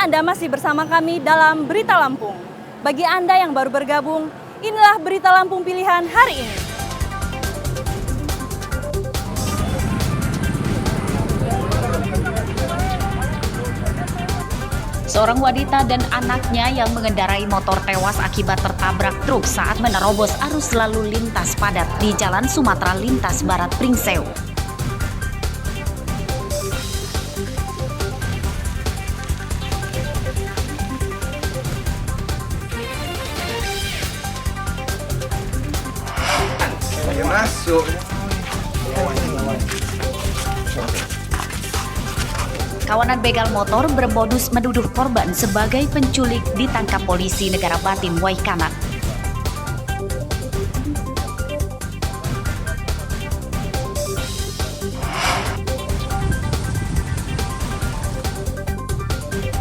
Anda masih bersama kami dalam Berita Lampung. Bagi Anda yang baru bergabung, inilah Berita Lampung pilihan hari ini. Seorang wanita dan anaknya yang mengendarai motor tewas akibat tertabrak truk saat menerobos arus lalu lintas padat di Jalan Sumatera Lintas Barat Pringsew. Masuk. Kawanan begal motor bermodus menuduh korban sebagai penculik ditangkap polisi Negara Batin Waikanan.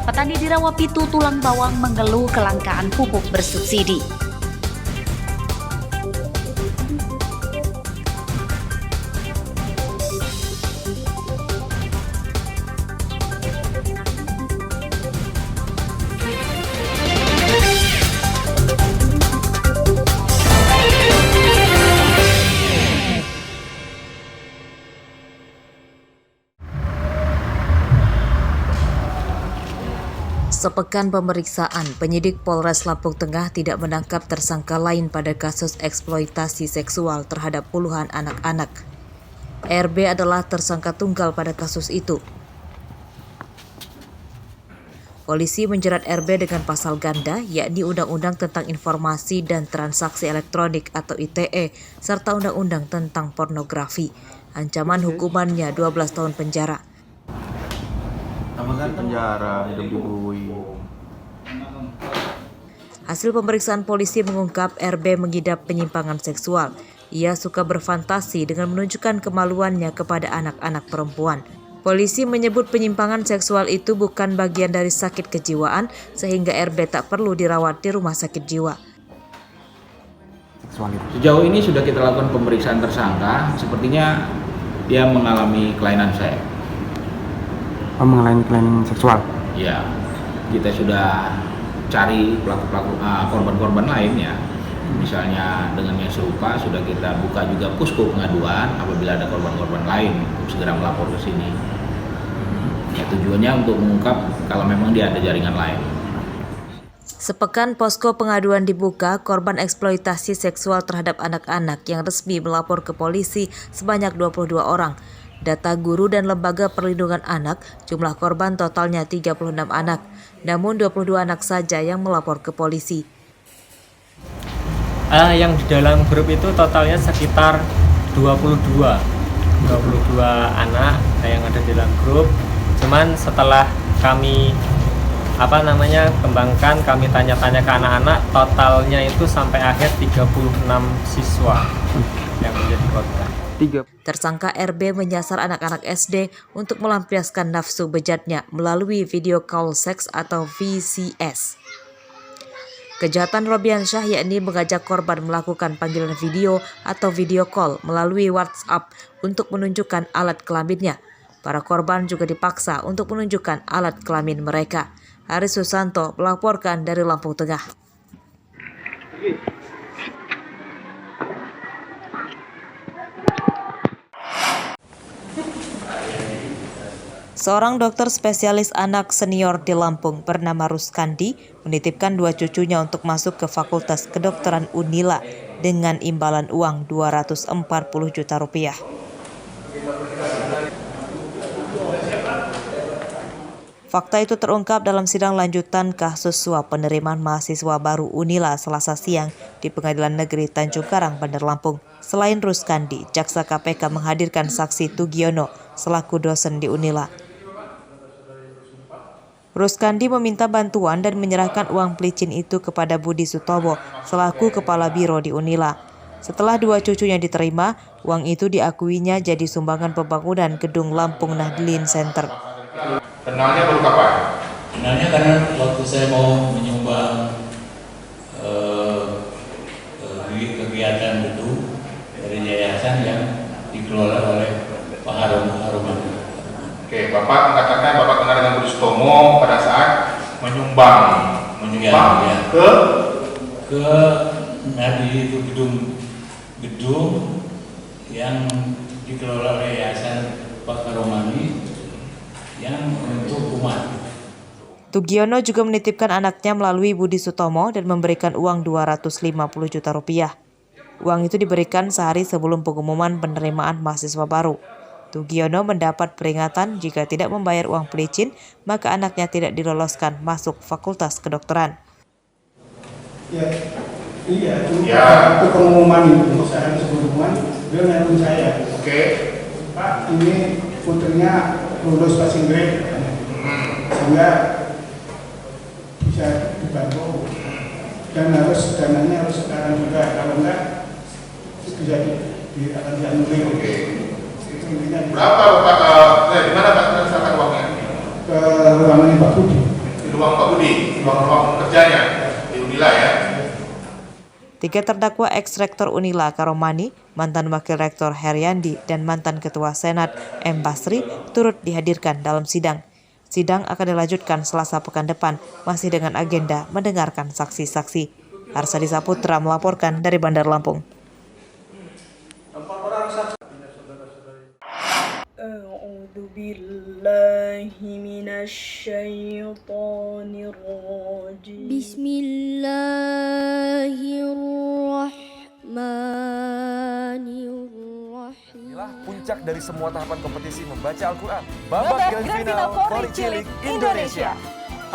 Petani di Rawapitu Tulang Bawang mengeluh kelangkaan pupuk bersubsidi. Sepekan pemeriksaan, penyidik Polres Lampung Tengah tidak menangkap tersangka lain pada kasus eksploitasi seksual terhadap puluhan anak-anak. RB adalah tersangka tunggal pada kasus itu. Polisi menjerat RB dengan pasal ganda, yakni Undang-Undang tentang Informasi dan Transaksi Elektronik atau ITE, serta Undang-Undang tentang Pornografi. Ancaman hukumannya 12 tahun penjara. Penjara, hidup dibui. Hasil pemeriksaan polisi mengungkap RB mengidap penyimpangan seksual. Ia suka berfantasi dengan menunjukkan kemaluannya kepada anak-anak perempuan. Polisi menyebut penyimpangan seksual itu bukan bagian dari sakit kejiwaan, sehingga RB tak perlu dirawat di rumah sakit jiwa. Sejauh ini sudah kita lakukan pemeriksaan tersangka, sepertinya dia mengalami kelainan seks. Mengalami kelainan seksual. Ya, kita sudah cari korban-korban lainnya. Misalnya dengan yang serupa sudah kita buka juga posko pengaduan apabila ada korban-korban lain untuk segera melapor ke sini. Ya, tujuannya untuk mengungkap kalau memang dia ada jaringan lain. Sepekan posko pengaduan dibuka, korban eksploitasi seksual terhadap anak-anak yang resmi melapor ke polisi sebanyak 22 orang. Data guru dan lembaga perlindungan anak, jumlah korban totalnya 36 anak. Namun 22 anak saja yang melapor ke polisi. Yang di dalam grup itu totalnya sekitar 22 anak yang ada di dalam grup. Cuman setelah kami kembangkan, kami tanya-tanya ke anak-anak, totalnya itu sampai akhir 36 siswa yang menjadi korban. Tersangka RB menyasar anak-anak SD untuk melampiaskan nafsu bejatnya melalui video call seks atau VCS. Kejahatan Robiansyah yakni mengajak korban melakukan panggilan video atau video call melalui WhatsApp untuk menunjukkan alat kelaminnya. Para korban juga dipaksa untuk menunjukkan alat kelamin mereka. Haris Susanto melaporkan dari Lampung Tengah. Seorang dokter spesialis anak senior di Lampung bernama Ruskandi menitipkan 2 cucunya untuk masuk ke Fakultas Kedokteran Unila dengan imbalan uang 240 juta rupiah. Fakta itu terungkap dalam sidang lanjutan kasus suap penerimaan mahasiswa baru Unila Selasa siang di Pengadilan Negeri Tanjung Karang, Bandar Lampung. Selain Ruskandi, Jaksa KPK menghadirkan saksi Tugiono selaku dosen di Unila. Ruskandi meminta bantuan dan menyerahkan uang pelicin itu kepada Budi Sutowo selaku kepala biro di Unila. Setelah 2 cucunya diterima, uang itu diakuinya jadi sumbangan pembangunan gedung Lampung Nahdlin Center. Kenalnya baru kapan? Kenalnya karena waktu saya mau menyumbang kegiatan itu dari yayasan yang dikelola oleh Pak Haruman. Oke, Bapak mengatakan Bapak kenal dengan Budi Sutomo pada saat menyumbang Ya. ke Tadi itu gedung yang dikelola oleh Yayasan Pak Karomani yang untuk umat. Tugiono juga menitipkan anaknya melalui Budi Sutomo dan memberikan uang 250 juta rupiah. Uang itu diberikan sehari sebelum pengumuman penerimaan mahasiswa baru. Tugiono mendapat peringatan jika tidak membayar uang pelicin, maka anaknya tidak diloloskan masuk Fakultas Kedokteran. Iya, waktu pengumuman itu sehari sebelumnya dia nelpon saya. Oke. Pak, ini putrinya lulus passing grade, sehingga bisa dibantu dan dananya harus sekarang juga, kalau enggak bisa akan dianulir. Oke. Itu intinya. Berapa Pak? Di mana Pak transferkan uangnya? Ke ruangannya Pak Budi. Di ruang Pak Budi, ruang kerjanya di Unila ya. 3 terdakwa ex-rektor Unila Karomani, mantan wakil rektor Heriandi, dan mantan ketua Senat M. Basri turut dihadirkan dalam sidang. Sidang akan dilanjutkan Selasa pekan depan, masih dengan agenda mendengarkan saksi-saksi. Arsadi Saputra melaporkan dari Bandar Lampung. A'udzu billahi minasyaitonir rajim. Bismillahirrahmanirrahim. Inilah puncak dari semua tahapan kompetisi membaca Al-Quran. Babak Grand Final Korek Cilik Indonesia.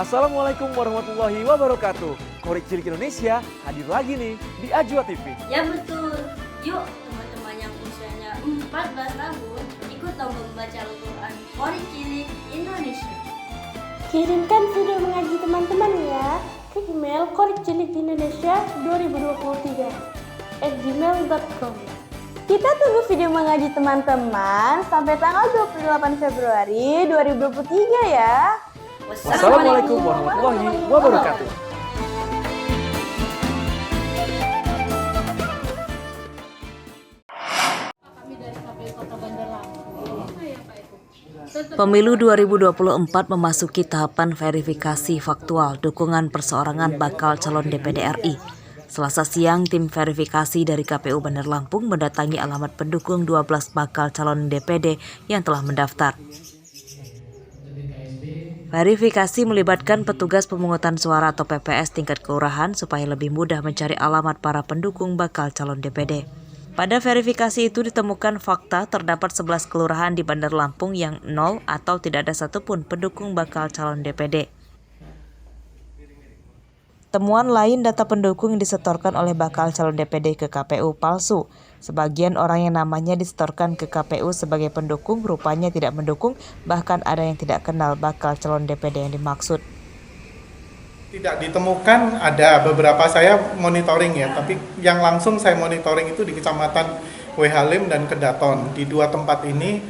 Assalamualaikum warahmatullahi wabarakatuh. Korek Cilik Indonesia hadir lagi nih di Ajwa TV. Ya betul. Yuk teman-teman yang usianya 14 tahun ikut lomba membaca Al-Quran Korek Cilik Indonesia. Kirimkan video mengaji teman-teman ya ke email korekcilik2023@gmail.com. Kita tunggu video mengaji teman-teman sampai tanggal 28 Februari 2023 ya. Wassalamualaikum warahmatullahi wabarakatuh. Pemilu 2024 memasuki tahapan verifikasi faktual dukungan perseorangan bakal calon DPD RI. Selasa siang, tim verifikasi dari KPU Bandar Lampung mendatangi alamat pendukung 12 bakal calon DPD yang telah mendaftar. Verifikasi melibatkan petugas pemungutan suara atau PPS tingkat kelurahan supaya lebih mudah mencari alamat para pendukung bakal calon DPD. Pada verifikasi itu ditemukan fakta terdapat 11 kelurahan di Bandar Lampung yang 0 atau tidak ada satupun pendukung bakal calon DPD. Temuan lain data pendukung yang disetorkan oleh bakal calon DPD ke KPU palsu. Sebagian orang yang namanya disetorkan ke KPU sebagai pendukung rupanya tidak mendukung, bahkan ada yang tidak kenal bakal calon DPD yang dimaksud. Tidak ditemukan, ada beberapa saya monitoring ya, tapi yang langsung saya monitoring itu di Kecamatan Wehalim dan Kedaton. Di dua tempat ini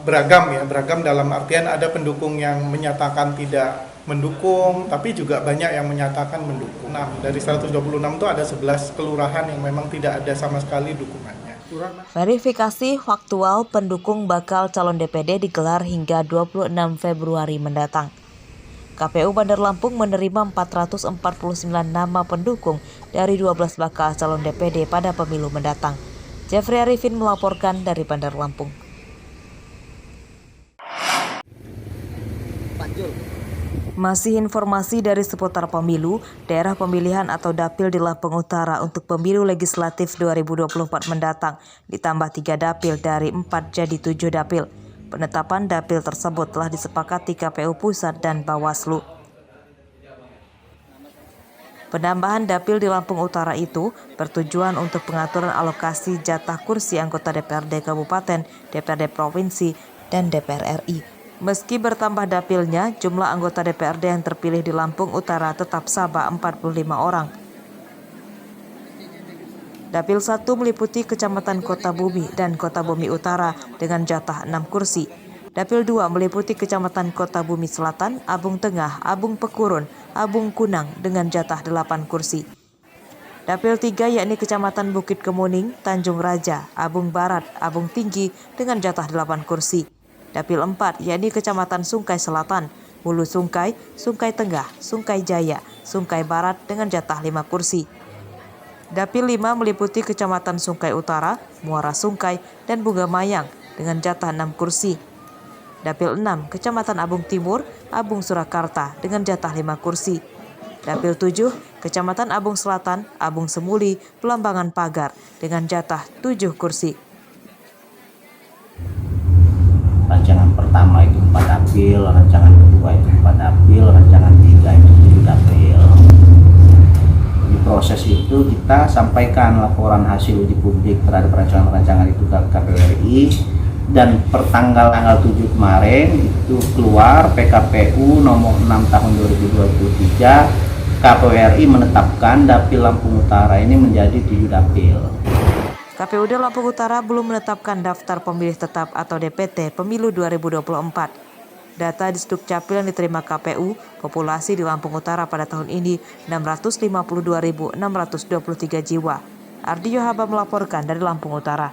beragam dalam artian ada pendukung yang menyatakan tidak mendukung, tapi juga banyak yang menyatakan mendukung. Nah, dari 126 itu ada 11 kelurahan yang memang tidak ada sama sekali dukungannya. Verifikasi faktual pendukung bakal calon DPD digelar hingga 26 Februari mendatang. KPU Bandar Lampung menerima 449 nama pendukung dari 12 bakal calon DPD pada pemilu mendatang. Jeffrey Arifin melaporkan dari Bandar Lampung. Masih informasi dari seputar pemilu, daerah pemilihan atau dapil di Lampung Utara untuk pemilu legislatif 2024 mendatang, ditambah 3 dapil dari 4 jadi 7 dapil. Penetapan dapil tersebut telah disepakati KPU Pusat dan Bawaslu. Penambahan dapil di Lampung Utara itu bertujuan untuk pengaturan alokasi jatah kursi anggota DPRD Kabupaten, DPRD Provinsi, dan DPR RI. Meski bertambah dapilnya, jumlah anggota DPRD yang terpilih di Lampung Utara tetap sama 45 orang. Dapil 1 meliputi Kecamatan Kota Bumi dan Kota Bumi Utara dengan jatah 6 kursi. Dapil 2 meliputi Kecamatan Kota Bumi Selatan, Abung Tengah, Abung Pekurun, Abung Kunang dengan jatah 8 kursi. Dapil 3 yakni Kecamatan Bukit Kemuning, Tanjung Raja, Abung Barat, Abung Tinggi dengan jatah 8 kursi. Dapil 4 yakni Kecamatan Sungkai Selatan, Hulu Sungkai, Sungkai Tengah, Sungkai Jaya, Sungkai Barat dengan jatah 5 kursi. Dapil 5 meliputi Kecamatan Sungkai Utara, Muara Sungkai, dan Bunga Mayang dengan jatah 6 kursi. Dapil 6, Kecamatan Abung Timur, Abung Surakarta dengan jatah 5 kursi. Dapil 7, Kecamatan Abung Selatan, Abung Semuli, Pelambangan Pagar dengan jatah 7 kursi. Rancangan pertama itu 4 dapil, rancangan kedua itu 4 dapil, rancangan 3 itu 7 dapil. Di proses itu kita sampaikan laporan hasil uji publik terhadap rancangan-rancangan itu ke KPU RI, dan pertanggal 7 kemarin itu keluar PKPU nomor 6 tahun 2023, KPU RI menetapkan Dapil Lampung Utara ini menjadi 7 dapil. KPUD Lampung Utara belum menetapkan daftar pemilih tetap atau DPT pemilu 2024. Data di Sdukcapil yang diterima KPU, populasi di Lampung Utara pada tahun ini 652.623 jiwa. Ardi Yohaba melaporkan dari Lampung Utara.